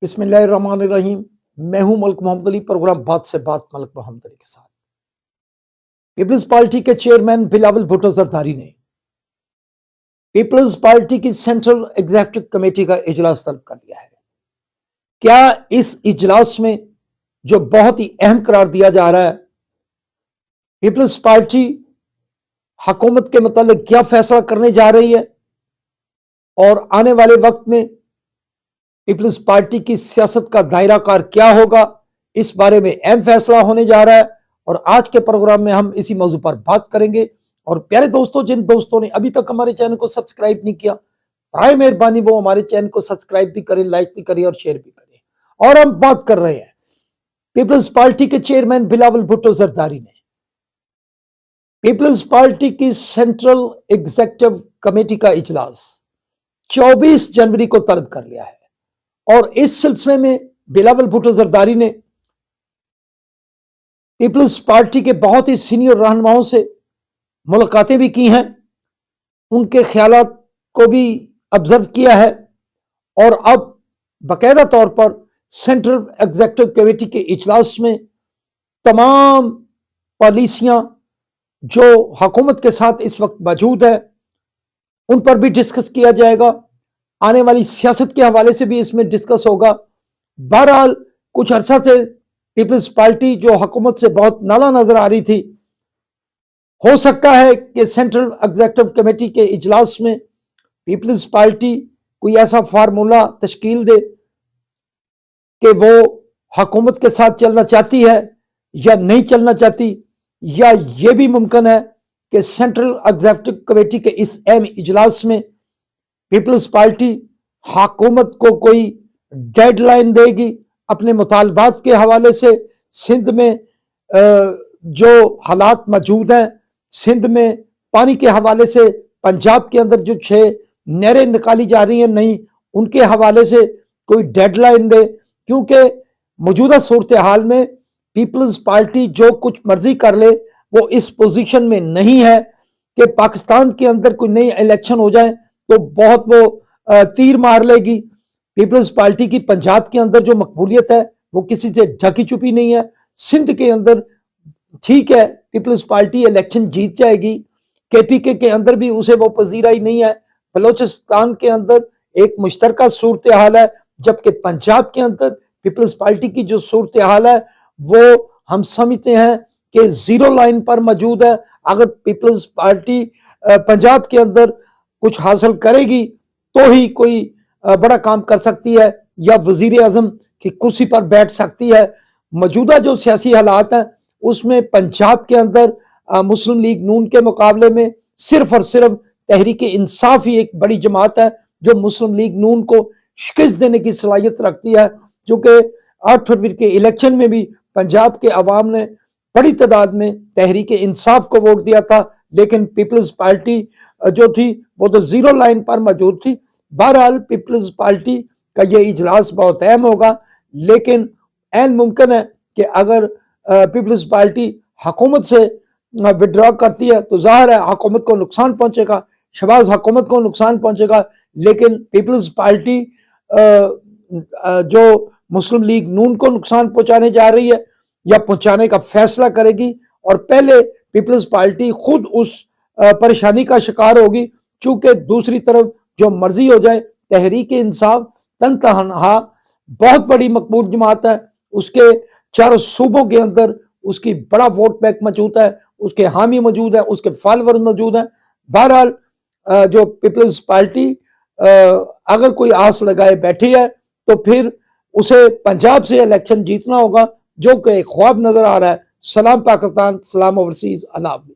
बिस्मिल्लाहिर्रहमानिर्रहीम। मैं हूं मलिक मोहम्मद अली। प्रोग्राम बात से बात मलिक मोहम्मद अली के साथ। पीपल्स पार्टी के चेयरमैन बिलावल भुट्टो जरदारी ने पीपल्स पार्टी की सेंट्रल एग्जीक्यूटिव कमेटी का इजलास तलब कर लिया है। क्या इस इजलास में जो बहुत ही अहम करार दिया जा रहा है, पीपल्स पार्टी हुकूमत के मुतालिक क्या फैसला करने जा रही है और आने वाले वक्त में पीपल्स पार्टी की सियासत का दायरा कार क्या होगा, इस बारे में अहम फैसला होने जा रहा है। और आज के प्रोग्राम में हम इसी मौजू पर बात करेंगे। और प्यारे दोस्तों, जिन दोस्तों ने अभी तक हमारे चैनल को सब्सक्राइब नहीं किया, बराए मेहरबानी वो हमारे चैनल को सब्सक्राइब भी करें, लाइक भी करें और शेयर भी करें। और हम बात कर रहे हैं पीपल्स पार्टी के चेयरमैन बिलावल भुट्टो जरदारी ने पीपल्स पार्टी की सेंट्रल एग्जीक्यूटिव कमेटी का इजलास 24 जनवरी को तलब कर लिया है। और इस सिलसिले में बिलावल भुट्टो जरदारी ने पीपल्स पार्टी के बहुत ही सीनियर रहनुमाओं से मुलाकातें भी की हैं, उनके ख्यालात को भी ऑब्जर्व किया है और अब बाकायदा तौर पर सेंट्रल एग्जीक्यूटिव कमेटी के इजलास में तमाम पॉलिसियां जो हुकूमत के साथ इस वक्त मौजूद है उन पर भी डिस्कस किया जाएगा। आने वाली सियासत के हवाले से भी इसमें डिस्कस होगा। बहरहाल कुछ अरसा से पीपल्स पार्टी जो हुकूमत से बहुत नाला नजर आ रही थी, हो सकता है कि सेंट्रल एग्जीक्यूटिव कमेटी के इजलास में पीपल्स पार्टी कोई ऐसा फार्मूला तश्कील दे कि वो हुकूमत के साथ चलना चाहती है या नहीं चलना चाहती, या ये भी मुमकिन है कि सेंट्रल एग्जीक्यूटिव कमेटी के इस अहम इजलास में पीपल्स पार्टी हुकूमत को कोई डेडलाइन देगी अपने मुतालबात के हवाले से। सिंध में जो हालात मौजूद हैं, सिंध में पानी के हवाले से, पंजाब के अंदर जो 6 नहरें निकाली जा रही हैं नहीं, उनके हवाले से कोई डेडलाइन दे। क्योंकि मौजूदा सूरत हाल में पीपल्स पार्टी जो कुछ मर्जी कर ले, वो इस पोजीशन में नहीं है कि पाकिस्तान के अंदर कोई नई इलेक्शन हो जाए तो बहुत वो तीर मार लेगी। पीपल्स पार्टी की पंजाब के अंदर जो मकबूलियत है वो किसी से ढकी छुपी नहीं है। सिंध के अंदर ठीक है, पीपल्स पार्टी इलेक्शन जीत जाएगी, केपीके के अंदर भी उसे वो पजीराई नहीं है। बलोचिस्तान के अंदर एक मुश्तरका सूरत हाल है, जबकि पंजाब के अंदर पीपल्स पार्टी की जो सूरत हाल है वो हम समझते हैं कि जीरो लाइन पर मौजूद है। अगर पीपल्स पार्टी पंजाब के अंदर कुछ हासिल करेगी तो ही कोई बड़ा काम कर सकती है या वजीर आजम की कुर्सी पर बैठ सकती है। मौजूदा जो सियासी हालात हैं उसमें पंजाब के अंदर मुस्लिम लीग नून के मुकाबले में सिर्फ और सिर्फ तहरीक इंसाफ ही एक बड़ी जमात है जो मुस्लिम लीग नून को शिकस्त देने की सलाहियत रखती है। क्योंकि 8 फरवरी के इलेक्शन में भी पंजाब के अवाम ने बड़ी तादाद में तहरीक इंसाफ को वोट दिया था, लेकिन पीपल्स पार्टी जो थी वो तो जीरो लाइन पर मौजूद थी। बहरहाल पीपल्स पार्टी का ये इजलास बहुत अहम होगा, लेकिन ऐन मुमकिन है कि अगर पीपल्स पार्टी हुकूमत से विड्रॉ करती है तो जाहिर है हुकूमत को नुकसान पहुंचेगा, शहबाज हुकूमत को नुकसान पहुंचेगा। लेकिन पीपल्स पार्टी जो मुस्लिम लीग नून को नुकसान पहुंचाने जा रही है या पहुंचाने का फैसला करेगी, और पहले पीपल्स पार्टी खुद उस परेशानी का शिकार होगी। चूंकि दूसरी तरफ जो मर्जी हो जाए, तहरीक इंसाफ तनहा बहुत बड़ी मकबूल जमात है, उसके चारों सूबों के अंदर उसकी बड़ा वोट बैंक मौजूद है, उसके हामी मौजूद है, उसके फॉलोअर मौजूद है। बहरहाल जो पीपल्स पार्टी अगर कोई आस लगाए बैठी है तो फिर उसे पंजाब से इलेक्शन जीतना होगा, जो कि एक ख्वाब नजर आ रहा है। सलाम पाकिस्तान, सलाम ओवरसीज, अल्लाह हाफ़िज़।